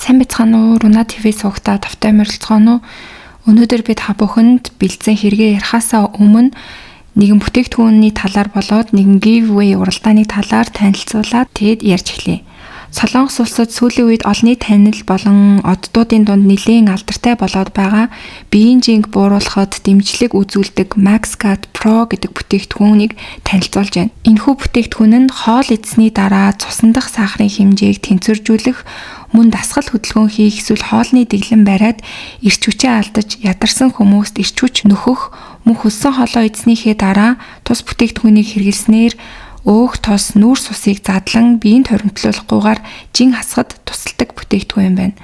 Сайн бацхан уу, Руна ТV суугтаа тавтай морилцгоно. Өнөөдөр бид та бүхэнд бэлдсэн хэрэгээ ярихаасаа өмнө нэгэн бүтээгдэхүүний талаар болоод нэгэн giveaway уралдааны талаар танилцуулаад тэгэд ярьж эхлэе. Солонгос улсад сүүлийн үед олонний танил болон оддуудын дунд нэлээд алдартай болоод байгаа биеийн жинг бууруулахад дэмжлэг үзүүлдэг MaxGuard Pro гэдэг бүтээгдэхүүнийг танилцуулж байна. Энэхүү бүтээгдэхүүн нь хоол идсэний дараа цусан дахь сахарын хэмжээг тэнцвэржүүлэх, мөн дасгал хөдөлгөөн хийх эсвэл хоолны дэглэм бариад эрч хүчээ алдаж ядарсан хүмүүст эрч хүч нөхөх, мөн хөлсөн хоолоо идснийхээ дараа тус бүтээгдэхүүнийг хэрэглэснээр өөх тос нүүрс усыг задлан биеинд хоримтлуулахгүйгээр жин хасахад тусалдаг бүтээгдэхүүн юм байна.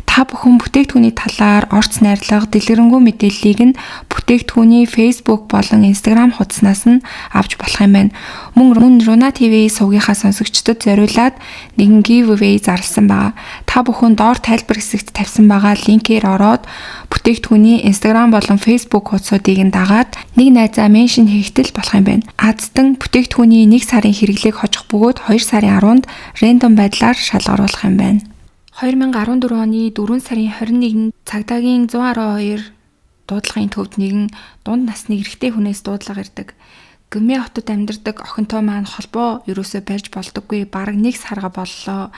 Та бүхэн бүтээгдэхүүний талаар орц найрлага, дэлгэрэнгүй мэдээллийг нь бүтээгдэхүүний Facebook болон Instagram хуудаснаас нь авч болох юм байна. Мөн Руна ТV сувгийнхаа сонсогчдод зориулаад нэгэн giveaway зарласан байгаа. Та бүхэн доор тайлбар хэсэгт тавьсан байгаа линкээр ороод бүтээгдэхүүний Instagram болон Facebook хуудсуудыг нь дагаад нэг найзаа меншн хийгтэл болох юм байна. Аздан бүтээгдэхүүний 1 сарын хэрэглээг хожих бөгөөд 2 сарын 10-нд рандом байдлаар шалгаруулах юм байна. 2014 оны 4 сарын 21-нд цагдаагийн 112 дуудлагын төвд нэгэн дунд насны эрэгтэй хүнээс дуудлага ирдэг. Гэмээ хотод амьдардаг охинтой маань холбоо ерөөсөө барьж болдоггүй, бараг 1 сарга боллоо.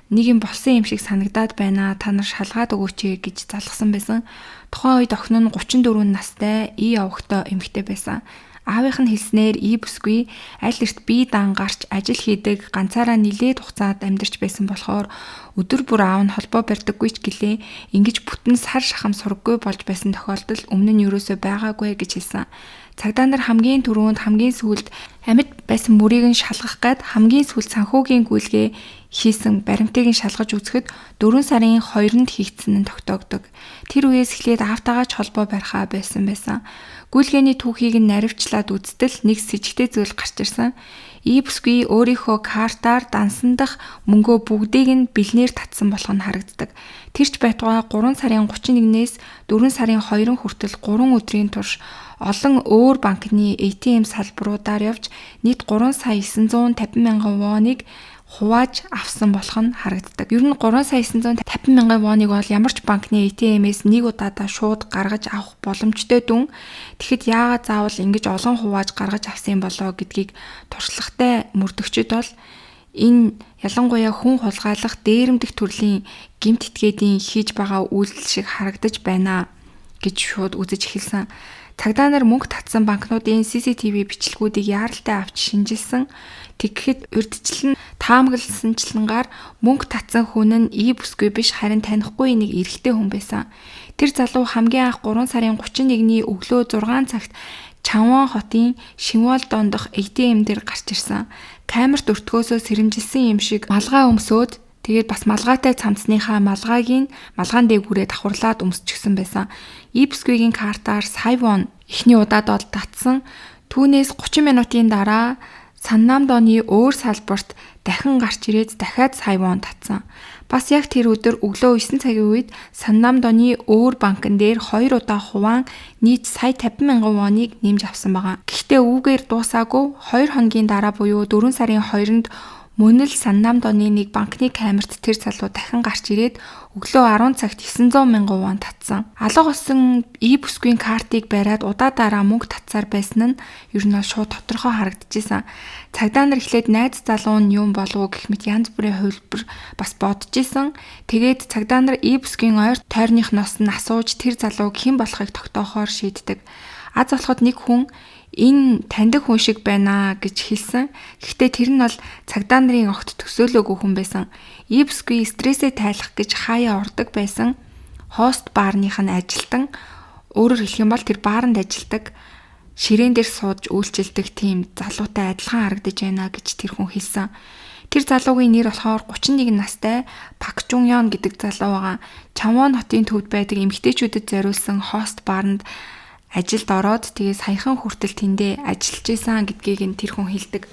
Нэг юм болсон юм шиг санагдаад байна. Та нар шалгаад өгөөч гэж залгасан байсан. Тухайн үед охин нь 34 настай ий овогтой эмэгтэй байсан. Аавынх нь хэлснээр ий бүсгүй аль эрт бие дан гарч ажил хийдэг, ганцаараа нилээд хугацаад амьдарч байсан болохоор өдөр бүр аав нь холбоо барьдаггүй ч гэлээ ингэж бүтэн сар шахам сургаггүй болж байсан тохиолдол өмнө нь юусоо байгаагүй гэж хэлсэн. Цагдаа нар хамгийн түрүүнд хамгийн сүүлд амьд байсан мөрийг нь шалгах гээд хамгийн сүүлд санхүүгийн гүйлгээ хийсэн баримтыг нь шалгаж үзэхэд 4 сарын 2-нд хийгдсэн нь тогтоогдог. Тэр үеэс эхлээд аавтайгаа ч холбоо барихаа байсан. Гүйлгээний түүхийг нь наривчлаад үзтэл нэг сэжигтэй зүйл гарч ирсэн. Ий бүсгүй өөрийнхөө картаар дансан дах мөнгөө бүгдийг нь бэлнээр татсан болох нь харагддаг. Тэрч байтугай 3 сарын 31-ээс 4 сарын 2 хүртэл 3 өдрийн турш олон өөр банкны ATM салбаруудаар явж нийт 3 сая 950 мянган воныг хувааж авсан болох нь харагддаг. Ер нь 3 сая 950 мянган воныг бол ямар ч банкны ATM-ээс нэг удаадаа шууд гаргаж авах боломжтой дүн. Тэгэхэд яагаад заавал ингэж олон хувааж гаргаж авсан болоо гэдгийг туршлагатай мөрдөгчд бол энэ ялангуяа хүн хулгайлах дээрэмдэх төрлийн гэмт этгээдийн хийж байгаа үйлдэл шиг харагдаж байна гэж шууд үзэж эхэлсэн. Цагдаа нар мөнгө татсан банкнуудын CCTV бичлэгүүдийг яаралтай авч шинжилсэн. Тэгэхэд урьдчилан таамагласанчлангаар мөнгө татсан хүн нь ий бүсгүй биш, харин танихгүй нэг эрэгтэй хүн байсан. Тэр залуу хамгийн анх 3 сарын 31-ний өглөө 6 цагт Чанвон хотын Шинвол дондох ATM дээр гарч ирсэн. Камерт өртгөөсөө сэрэмжилсэн юм шиг малгай өмсөөд тэгээд бас малгайтай цамцныхаа малгаан дээгүүрээ давхарлаад өмсчихсэн байсан. Ий бүсгүйгийн картаар сая вон эхний удаад бол татсан. Түүнээс 30 минутын дараа Саннам дооны өөр салбарт дахин гарч ирээд дахиад сая вон татсан. Бас яг тэр өдөр өглөө 9 цагийн үед Саннам дооны өөр банкн дээр 2 удаа хуваан нийт сая 50 мянган воныг нэмж авсан байгаа. Гэхдээ үүгээр дуусаагүй 2 хоногийн дараа буюу 4 сарын 2-нд мөн л Саннам дооны нэг банкны камерт тэр залуу дахин гарч ирээд өглөө 10 цагт 900 мянган вон татсан. Алга болсон ий бүсгүйн картыг бариад удаадараа мөнгө татсаар байсан нь ер нь шууд тодорхой харагдчихсан. Цагдаа нар эхлээд найз залуу нь юм болов гэх мэт янз бүрийн хувилбар бас бодож исэн. Тэгээд цагдаа нар ий бүсгүйн ойр тойрныхноос нь асууж тэр залууг хэн болохыг тогтоохоор шийддэг. Аз болоход нэг хүн энэ таньдаг хүн шиг байна гэж хэлсэн. Гэхдээ тэр нь бол цагдаа нарын огт төсөөлөөгүй хүн байсан. Ий бүсгүй стрессээ тайлах гэж хаяа ордог байсан. Хост баарных нь ажилтан, өөрөөр хэлэх юм бол тэр бааранд ажилдаг, ширээн дээр сууж үйлчилдэг тийм залуутай адилхан харагдаж байна гэж тэр хүн хэлсэн. Тэр залуугийн нэр болохоор 31 настай Пак Жунён гэдэг залуу байгаа. Чанвон хотын төвд байдаг эмэгтэйчүүдэд зориулсан хост бааранд ажилд ороод тэгээ саяхан хүртэл тэндээ ажиллаж исэн гэдгийг нь тэр хүн хэлдэг.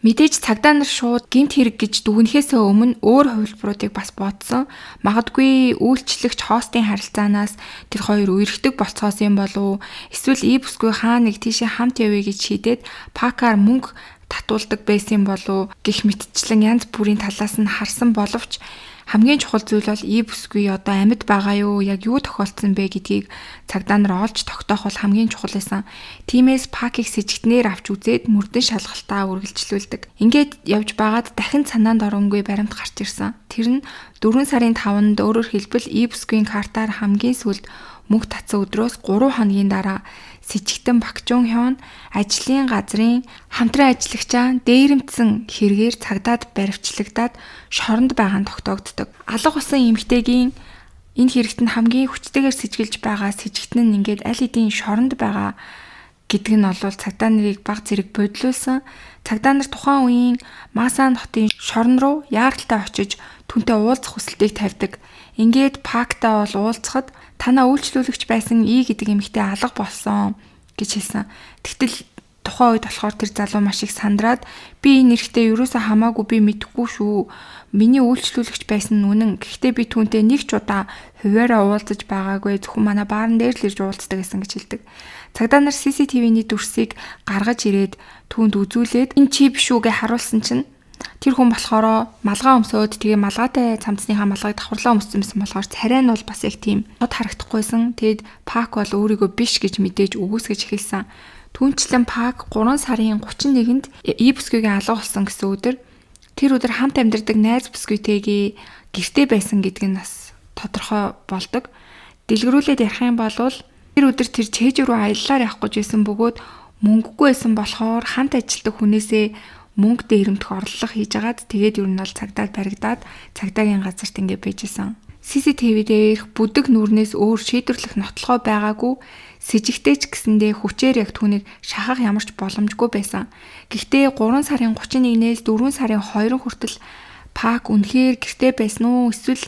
Мэдээж цагдаа нар шууд гэмт хэрэг гэж дүгнэхээс өмнө өөр хувилбаруудыг бас бодсон. Магадгүй үйлчлэгч хостын харилцаанаас тэр хоёр үерхдэг болцоос юм болов уу? Эсвэл ий бүсгүй хаа нэг тийшээ хамт явъя гэж шийдээд пакаар мөнгө татуулдаг байсан болов уу? Гэх мэтчлэн янз бүрийн талаас нь харсан боловч Хамгийн чухал зүйл бол бүсгүй одоо амьд байгаа юу, яг юу тохиолдсон бэ гэдгийг цагдаа нар олж тогтоох бол хамгийн чухал байсан. Тиймээс Пакийг с эжигтнээр авч үзээд мөрдөн шалгалтаа үргэлжлүүлдэг. Ингээд явж байгаад дахин санаанд оронгүй баримт гарч ирсэн. Тэр нь 4 сарын 5-нд өөрөөр хэлбэл бүсгийн картаар хамгийн сүүлд мөнгө татсан өдрөөс 3 хоногийн дараа с эжигтэн Пак Жун Хён ажлын газрын хамтран ажиллагчаа дээрэмдсэн хэрэгээр цагдаад баривчлагдаад шоронд байгаа нь тогтоогддог. Алга болсон эмэгтэйгийн энэ хэрэгт нь хамгийн хүчтэйгээр сэжгэлж байгаа с эжигтэн нь ингээд аль хэдийн шоронд байгаа гэдэг нь бол цагдаа нарыг баг зэрэг бодлуулсан. Цагдаа нар тухайн үеийн Масан хотын шорон руу яаралтай очиж түүнтэй уулзах хүсэлтийг тавьдаг. Ингээд Пактаа бол уулзахад танаа үйлчлүүлэгч байсан гэдэг эмэгтэй алга болсон гэж хэлсэн. Тэгтэл тухайн үед болохоор тэр залуу маш их сандраад би энэ нэрхтээ ерөөсөө хамаагүй би мэдэхгүй шүү. Миний үйлчлүүлэгч байсан нь үнэн. Гэхдээ би түүнтэй нэг ч удаа хуваараа уулзаж байгаагүй. Зөвхөн манай баарн дээр л ирж уулздаг гэсэн гэж хэлдэг. Цагдаа нар CCTV-ний дүрсийг гаргаж ирээд түүнд үзүүлээд энэ чи биш үгээ харуулсан чинь тэр хүн болохоор малгай өмсөөд тэгээ малгайтай цамцныхаа малгайг давхарлаа өмссөн байсан болохоор царай нь бол бас яг тийм тод харагдахгүйсэн. Тэгэд Пак бол өөрийгөө биш гэж мэдээж үгүйсгэж эхэлсэн. Түүнчлэн Пак 3 сарын 31-нд бүсгүйгээ алга болсон гэсэн өдөр тэр өдөр хамт амьдардаг найз бүсгүйтэйгээ гэртээ байсан гэдэг нь бас тодорхой болдог. Дэлгэрүүлээд ярих юм бол тэр өдөр тэр чэйж рүү аяллаар явах гэж байсан бөгөөд мөнгөгүй байсан болохоор хамт ажилладаг хүнээсээ мөнгө дээрэмдэх орлого хийж агаад тэгээд ер нь бол цагдаад баригдаад цагдаагийн газарт ингэ байжсэн. CCTV дээрх бүдэг нүрнээс өөр шийдвэрлэх нотлохоо байгаагүй с эжигтэй ч гэсэндээ хүчээр яг түүнийг шахах ямар ч боломжгүй байсан. Гэхдээ 3 сарын 31-ээс 4 сарын 2 хүртэл Пак үнэхээр гэртээ байсан уу эсвэл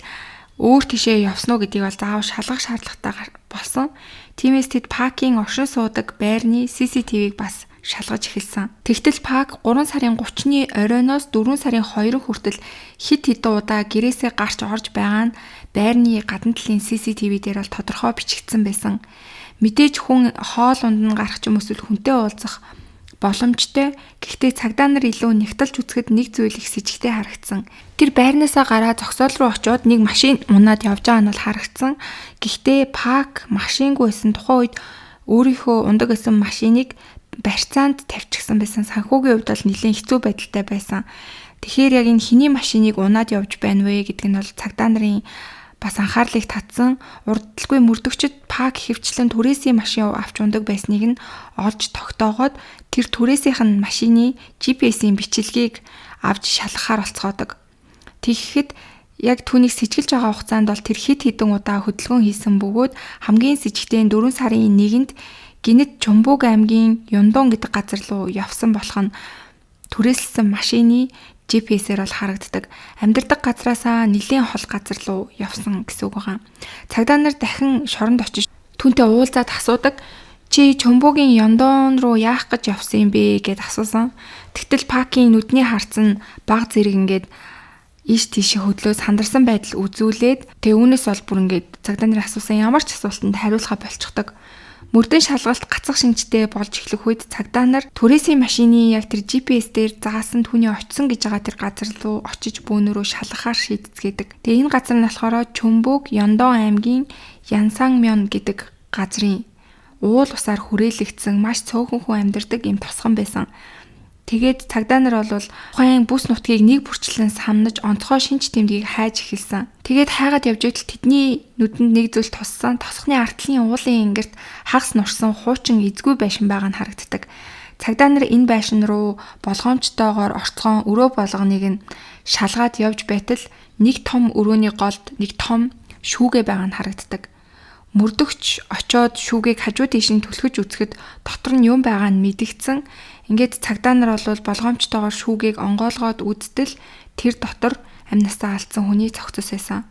өөр тишээ явсан уу гэдгийг бол заавал шалгах шаардлагатай болсон. Тиймээс тэд Пакийн оршин суудаг байрны CCTV-г бас шалгаж эхэлсэн. Тэгтэл Пак 3 сарын 30-ны оройноос 4 сарын 2 хүртэл хит хитэн удаа гэрээсээ гарч орж байгаа нь байрны гадна талын CCTV дээр бол тодорхой бичигдсэн байсан. Мэдээж хүн хоол унд нь гарах ч юм эсвэл хүнтэй уулзах боломжтой. Гэхдээ цагдаа нар илүү нэгтэлж үзэхэд нэг зүйл их с эжигтэй харагдсан. Тэр байрнаасаа гараа зогсоол руу очиод нэг машин унаад явж байгаа нь бол харагдсан. Гэхдээ Пак машингүй байсан тухайн үед өөрийнхөө ундаг гэсэн машиныг барьцаанд тавьчихсан байсан. Санхүүгийн хувьд бол нэлээд хэцүү байдалтай байсан. Тэгэхээр яг энэ хэний машиныг унаад явж байна вэ гэдэг нь бол цагдаа нарын бас анхаарлыг татсан. Урдталгүй мөрдөгчд Пак хөвчлэн түрээсийн машин авч ундаг байсныг нь олж тогтоогоод тэр түрээсийнх нь машины GPS-ийн бичлэгийг авч шалгахаар болцгоодог. Тэгэхэд яг түүнийг сэжгэлж байгаа хугацаанд бол тэр хит хитэн удаа хөдөлгөөн хийсэн бөгөөд хамгийн сэжигтэй 4 сарын 1-нд гинэт Чумбуг аймгийн Юндон гэдэг газар руу явсан болох нь түрээслсэн машины GPS-ээр бол харагддаг. Амьдардаг газраасаа нэлийн хол газар руу явсан гэсэн үг байгаа. Цагдаа нар дахин шоронд очиж түүнтэй уулзаад асуудаг. Чи Чумбугийн Юндон руу яах гэж явсан юм бэ гэд асуусан. Тэгтэл Пакийн нүдний харц нь баг зэрэг ингээд ийш тийшээ хөдлөө сандарсан байдал үзүүлээд тэг үүнээс бол бүр ингээд цагдаа нарын асуусан ямар ч асуултанд хариулахаа болчихдог. Мөрдөн шалгалт гацах шинжтэй болж эхлэх үед цагдаа нар түрээсийн машины яг тэр GPS дээр заасан түүний очисон гэж байгаа тэр газар руу очиж бөөнөрөө шалгахаар шийдцгээдэг. Тэгээ энэ газар нь болохоор Чумбуг Юндон аймгийн Янсангмyon гэдэг газрын уул усаар хүрээлэгдсэн маш цөөхөн хүн амьдардаг юм тосгон байсан. Тэгээд цагдаа нар бол тухайн бүс нутгийг нэг бүрчлэн самнаж онцгой шинж тэмдгийг хайж эхэлсэн. Тэгээд хайгаад явж байтал тэдний нүдэнд нэг зүйл туссан. Тосхны артлын уулын ингэрт хагас нурсан хуучин эзгүй байшин байгаа нь харагддаг. Цагдаа нар энэ байшин руу болгоомжтойгоор орцгоон өрөө болгоныг нь шалгаад явж байтал нэг том өрөөний голд нэг том шүүгээ байгаа нь харагддаг. Мөрдөгч очоод шүүгийг хажуу тийш нь түлхэж үзэхэд дотор нь юм байгаа нь мэдэгдсэн. Ингээд цагдаа нар бол болгоомжтойгоор шүүгийг онгоолгоод үздэл тэр дотор амнасаа алдсан хүний цогцос байсан.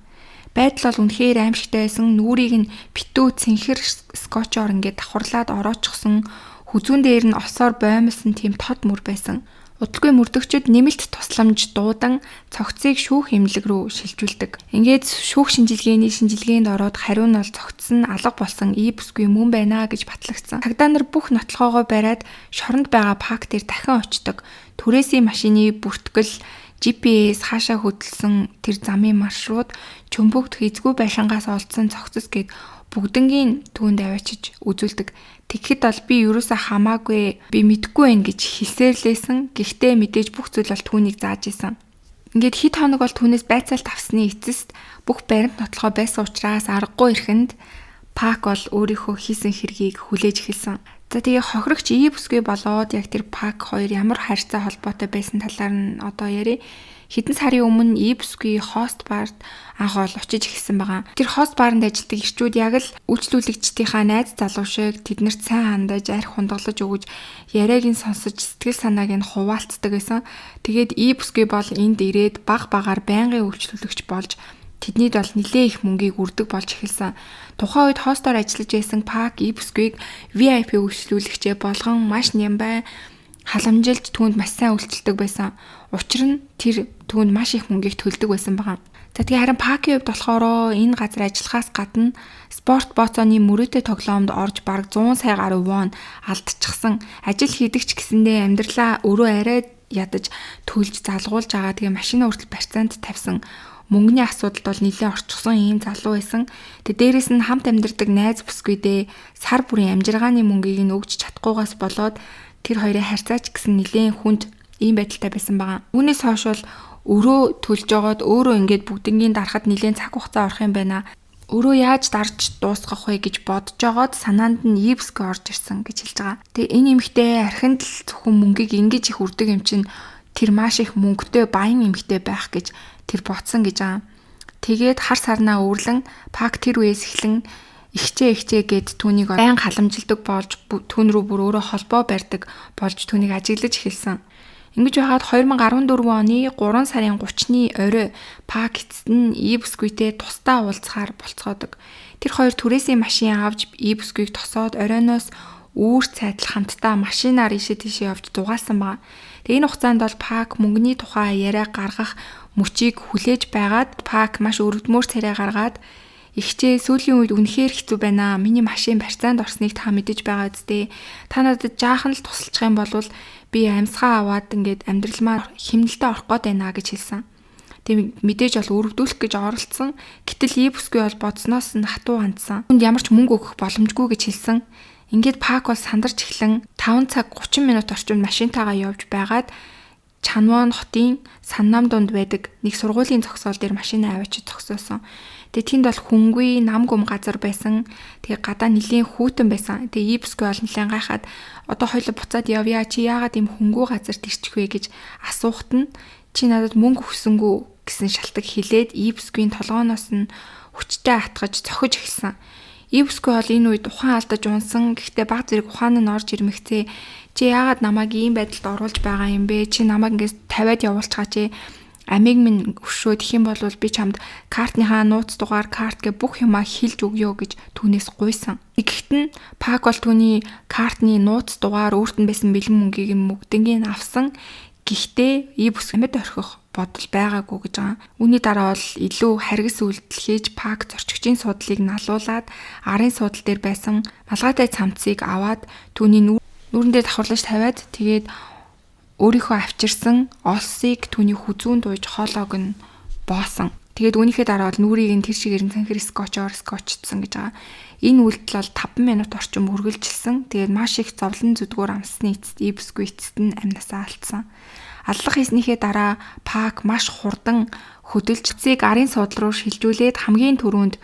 Байдал бол үнэхээр аимшигтай байсан. Нүрийг нь битүү цэнхэр скотчоор ингээд давхарлаад ороочихсон. Хүзүүн дээр нь осоор боомлсон тийм тод мөр байсан. Удалгүй мөрдөгчд нэмэлт тусламж дуудан цогцыг шүүх эмнэлэг рүү шилжүүлдэг. Ингээд шүүх шинжилгээнд ороод хариу нь бол цогц нь алга болсон бүсгүй мөн байна гэж батлагдсан. Цагдаа нар бүх нотлохоогоо бариад шоронд байгаа Пак дээр дахин очдог. Түрээсийн машины бүртгэл GPS хаашаа хөдөлсөн тэр замын маршрут, чөмбөгт эзгүй байшингаас олдсон цогцос гэд бүгднгийн түүнд аваачиж үзүүлдэг. Тэгэхэд бол би юусаа хамаагүй, би мэдэхгүй байх гэж хэлсээрлээсэн. Гэхдээ мэдээж бүх зүйл бол түүнийг зааж исэн. Ингээд хэд хоног бол түүнээс байцаалт авсны эцэст бүх баримт нотлохоо байсан учраас аргагүй ихэнд Пак бол өөрийнхөө хийсэн хэргийг хүлээж эхэлсэн. За тэгээ хохирогч Ибүсгүй болоод яг тэр Пак хоёр ямар харьцаа холбоотой байсан талаар нь одоо ярив. Хэдэн сарын өмнө Ибүсгүй хост бард анх ол очиж эхэлсэн байгаа. Тэр хост баранд ажилладаг ирчүүд яг л үйлчлүүлэгчдийнхаа найз залуу шиг тэднэрт сайн хандаж, арх хундаглаж өгөж, яриаг нь сонсож, сэтгэл санааг нь хуваалцдаг байсан. Тэгээд Ибүсгүй бол энд ирээд баг багаар байнгын үйлчлүүлэгч болж тэднийд бол нэлээ их мөнгийг үрдэг болж эхэлсэн. Тухайн үед хостоор ажиллаж байсан Пак Ибүсгүйг VIP үйлчлүүлэгчээ болгон маш нямбай халамжилж түүнд маш сайн үйлчилдэг байсан. Учир нь тэр түүнд маш их мөнгийг төлдөг байсан байгаа. За тэгээ харин Пакийн хувьд болохоор энэ газар ажиллахаас гадна спорт бооцооны мөрөөдөө тоглоомд орж бараг 100 сая гаруй вон алдчихсан. Ажил хийдэг ч гэсэндээ амьдралаа өөрөө арай ядаж төлж залгуулж байгаа. Тэгээ машина хүртэл барьцаанд тавьсан. Мөнгөний асуудалд бол нэлээд орчихсон ийм залуу байсан. Тэгээ дээрэс нь хамт амьдардаг найз бүсгүйдээ сар бүрийн амжиргааны мөнгийг нь өгч чадахгүйгаас болоод тэр хоёрын харьцаач гэсэн нэлээд хүнд ийм байдалтай байсан байгаа. Үүнээс хойш бол өрөө төлж жогоод өөрөө ингээд бүгднгийн дарахад нэлээд цаг хугацаа орох юм байна. Өрөө яаж дарж дуусгах вэ гэж бодож жогоод санаанд нь Ибүсгүй орж ирсэн гэж хэлж байгаа. Тэгээ энэ эмэгтэй архинд л зөвхөн мөнгийг ингэж их үрдэг юм чинь тэр маш их мөнгөтэй баян эмэгтэй байх гэж тэр ботсон гэж байгаа. Тэгээд хар сарнаа өврлөн Пак тэр үеэс эхлэн ихчээ гэд түүнийг байн халамжилдаг болж түүн рүү бүр өөрөө холбоо барьдаг болж түүнийг ажиглаж эхэлсэн. Ингэж байгаад 2014 оны 3 сарын 30-ны орой Пак эцэст нь Ибүсгүйтэй тусдаа уулзахаар болцгоодог. Тэр хоёр түрээсийн машин авч Ибүсгүйг тосоод оройноос үүр цайдлах хамтдаа машинаар ийшээ тийшээ явж дугаасан баг. Тэгээ энэ хугацаанд бол Пак мөнгөний тухай яриа гаргах мөчийг хүлээж байгаад Пак маш өргөдмөр царай гаргаад ихчээ сүүлийн үед үнэхээр хэцүү байна. Миний машин барьцаанд орсныг та мэдэж байгаа үстэй. Та надад жаахан л тусалчих юм бол би амьсгаа аваад ингээд амьдралмаар хэмнэлтэд орох гээд байна гэж хэлсэн. Тэгээ мэдээж бол өргөдүүлэх гэж оролцсон. Гэтэл Ибүсгүй бол бодсноос нь хатуу хандсан. Хүнд ямар ч мөнгө өгөх боломжгүй гэж хэлсэн. Ингээд Пак бол сандарч эхлэн 5 цаг 30 минут орчимд машинтайгаа явж байгаад Чанвон хотын Саннам дунд байдаг нэг сургуулийн зогсоол дээр машинаа аваачиж зогсоосон. Тэгээ тэнд бол хүнгүй нам гүм газар байсан. Тэгээ гадаа нэлийн хүүтэн байсан. Тэгээ Ибүсгүй бол нэлээд гайхаад одоо хоёул буцаад явъя. Чи яагаад ийм хүнгүй газарт ирчих вэ гэж асуухт нь чи надад мөнгө өгсөнгүү гэсэн шалтгаан хэлээд Ибүсгүйн толгооноос нь хүчтэй атгаж цохиж эхэлсэн. Ибүсгүй бол энэ үед ухаан алдаж унсан. Гэхдээ баг зэрэг ухаан нь орж ирмэгцээ. Чи яагаад намайг ийм байдалд оруулж байгаа юм бэ? Чи намайг ингэж тавиад явуулчихаа чи. Амиг минь өшөөд их юм бол би чамд картныхаа нууц дугаар карт гэ бүх юмаа хэлж өгье гэж түүнээс гуйсан. Тэгэхэд нь Пак бол түүний картны нууц дугаар өөрт нь байсан бэлэн мөнгийг мөгдөнгийн авсан. Гэхдээ Ибүс амьд орхих бодол байгаагүй гэж байгаа. Үүний дараа бол илүү харгас үйлдэл хийж Пак зорчигчийн суудлыг налуулаад арын суудлын дээр байсан малгайтай цамцыг аваад түүний нүүрэндээ давхарлаж тавиад тэгээд өөрийнхөө авчирсан олсыг түүний хүзүүнд ууж хоолойг нь боосон. Тэгээд үүнийхээ дараа бол нүрийг нь тэр шигээр нь цанхэр скотчцсон гэж байгаа. Энэ үйлдэл бол 5 минут орчим үргэлжилсэн. Тэгээд маш их зовлон зүдгүүр амсны эцэст Ибүсгүй эцэст нь амнасаа алдсан. Аллах хийснийхээ дараа Пак маш хурдан хөдөлж цэцгийг арын суудлал руу шилжүүлээд хамгийн түрүүнд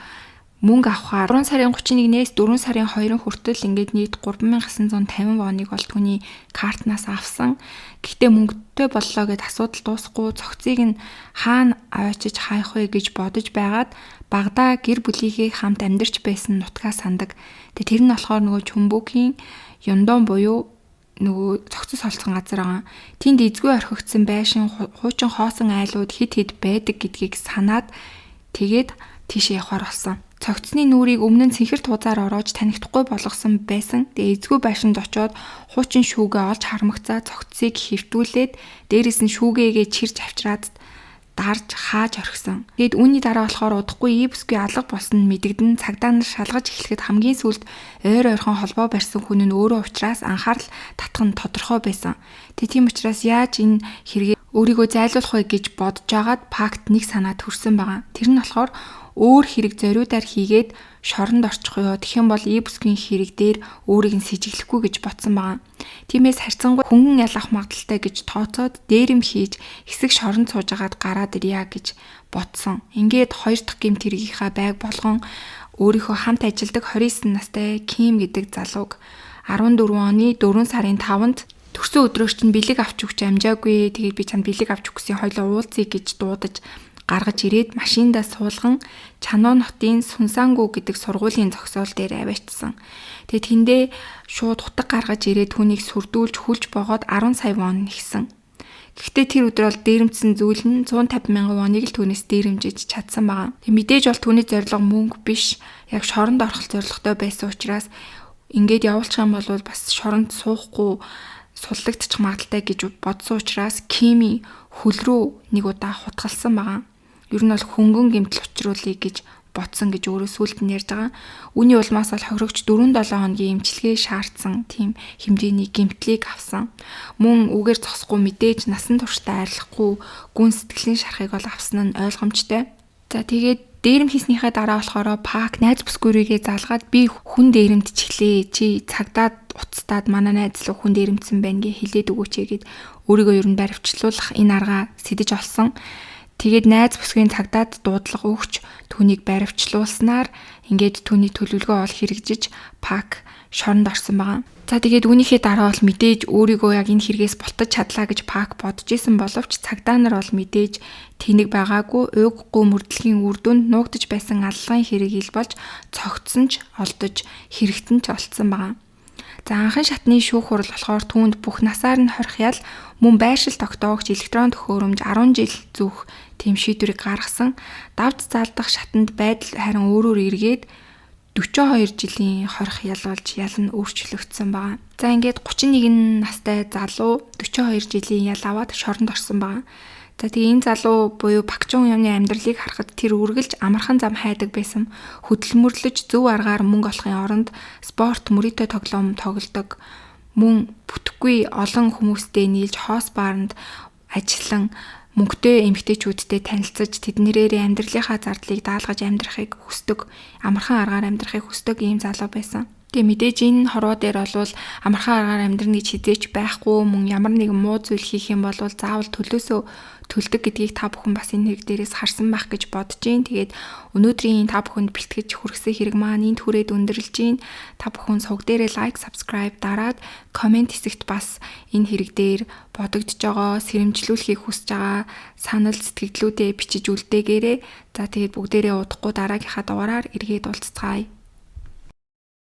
мөнгө авахаар 3 сарын 31-ээс 4 сарын 2 хүртэл ингээд нийт 3950 воныг бол түүний картнаас авсан. Гэхдээ мөнгөтэй боллоо гэд асуудал дуусахгүй цогцыг нь хаана аваачиж хаях вэ гэж бодож байгаад Багдаа гэр бүлийнхээ хамт амьдарч байсан нутгаа сандаг. Тэгээ тэр нь болохоор нөгөө Чөмбөгийн Ёндон буюу нөгөө цогцос холцсон газар байгаа. Тэнд эзгүй орхигдсан байшин хуучин хоосон айлууд хид байдаг гэдгийг санаад тэгээд тийшээ явахаар болсон. Цогцсны нүрийг өмнө нь цэнхэр тузаар ороож танигдахгүй болгосон байсан. Тэгээ эзгүй байшинд очоод хуучин шүүгээ олж хармагцаа цогцсыг хэвтүүлээд дээрээс нь шүүгээгээ чирж авчираад дарж хааж орхисон. Тэгэд үүний дараа болохоор удахгүй Ибүсгүй алга болсон нь мэдэгдэн цагдаа нар шалгаж эхлэхэд хамгийн сүүлд ойр ойрхон холбоо барьсан хүн нь өөрөө ухраас анхаарал татах нь тодорхой байсан. Тэгээ тийм учраас яаж энэ хэрэгээ өөрийгөө зайлуулах вэ гэж бодож агаад Пакт нэг санаа төрсөн байгаа. Тэр нь болохоор өөр хэрэг зориудаар хийгээд шоронд орчих ёо. Тэгэх юм бол Ибусгийн хэрэг дээр өөрийг нь сэжиглэхгүй гэж бодсон байгаа. Тиймээс харьцангуй хөнгөн ялах магадaltaй гэж тооцоод дээрэм хийж хэсэг шоронд суужгаад гараад ирья гэж бодсон. Ингээд хоёр дахь гэмт хэргийнхаа байг болгон өөрийнхөө хамт ажилладаг 29 настай Ким гэдэг залууг 14 оны 4 сарын 5-нд төрсөн өдрөөс чинь бэлэг авч өгч амжаагүй. Тэгээд би чанд бэлэг авч өгсөн хоёлоо уулзъя гэж дуудаж гаргаж ирээд машиндаа суулган Чанон хотын Сүнсангүү гэдэг сургуулийн зогсоол дээр аваачсан. Тэгээд тэндээ шууд хутаг гаргаж ирээд түүнийг сүрдүүлж хүлж богоод 10 сая вон нэгсэн. Гэхдээ тэр өдөр бол дээрэмдсэн зүйл нь 150 мянган воныг л түүнээс дээрэмжиж чадсан байгаа. Тэг мэдээж бол түүний зорилго мөнгө биш, яг шоронд орох зорилготой байсан учраас ингээд явуулчих юм бол бас шоронд суухгүй суллагдчих магадaltaй гэж бодсон учраас Кими хөл рүү нэг удаа хутгалсан байгаа. Ер нь бол хөнгөн гэмтэл учруулъя гэж бодсон гэж өөрөө сүлд нь ярьж байгаа. Үүний улмаас бол хохирогч 4-7 хоногийн эмчилгээ шаардсан тийм хэмжээний гэмтлийг авсан. Мөн үгээр зогсохгүй мэдээж насан туршдаа арилахгүй гүн сэтгэлийн шарахыг бол авсан нь ойлгомжтой. За тэгээд дээрэм хийснийхээ дараа болохоор Пак найз бүсгүүрийгээ залгаад би хүн дээрэмдчихлээ. Чи цагдаад уцтаад манай найз руу хүн дээрэмдсэн байна гэж хэлээд өгөөч гэгээд өөрийгөө ер нь баривчлуулах энэ аргаа сэтэж олсон. Тэгээд найз бүсгийн цагдаад дуудлага өгч түүнийг баривчлуулснаар ингээд түүний төлөвлөгөө ол хэрэгжиж Пак шоронд орсон байгаа. За тэгээд үүнийхээ дараа бол мэдээж өөрийгөө яг энэ хэрэгээс бултаж чадлаа гэж Пак бодож исэн боловч цагдаа нар бол мэдээж тэнэг байгаагүй уйггүй мөрдлөгийн үр дүнд нуугдж байсан аллагын хэрэг ил болж цогцсон ч олдож хэрэгтэн ч олцсон байгаа. За анхан шатны шүүх хурал болохоор түүнд бүх насаар нь хорхял мөн байршил тогтоогч электрон төхөөрөмж 10 жил зүүх тийм шийдвэрийг гаргасан. Давж заалдах шатанд байдал харин өөрөөр эргээд 42 жилийн хорих ял болж ял нь өөрчлөгдсөн байгаа. За ингээд 31 настай залуу 42 жилийн ял аваад шоронд орсон байгаа. За тэгээ энэ залуу буюу Пак Чун Ёны амьдралыг харахад тэр үргэлж амархан зам хайдаг байсан. Хөдөлмөрлөж зөв аргаар мөнгө олохын оронд спорт мөрөөдөө тоглоом тоглодог. Мөн бүтэхгүй олон хүмүүстэй нийлж хоос бааранд ажиллан мөнгөтэй эмэгтэйчүүдтэй танилцаж тэднэрээр амьдралынхаа зардлыг даалгаж амьдрахыг хүсдэг, амархан аргаар амьдрахыг хүсдэг ийм залуу байсан. Тэгээ мэдээж энэ хорвоо дээр бол амархан аргаар амьдрах гэж хизээч байхгүй, мөн ямар нэгэн муу зүйл хийх юм бол заавал төлөөсөө төлдөг гэдгийг та бүхэн бас энэ хэрэг дээрээс харсан байх гэж бодож гин. Тэгээд өнөөдрийн та бүхэнд бэлтгэж хүргэсэн хэрэг маань энд хүрээд өндөрлж гин. Та бүхэн сувг дээрээ лайк, subscribe дараад комент хэсэгт бас энэ хэрэг дээр бодогдож байгаа, сэрэмжлүүлэхийг хүсэж байгаа санал сэтгэлдлүүдээ бичиж үлдээгээрэй. За тэгээд бүгдээрээ удахгүй дараагийнхаа дугаараар эргээд уулзцгаая.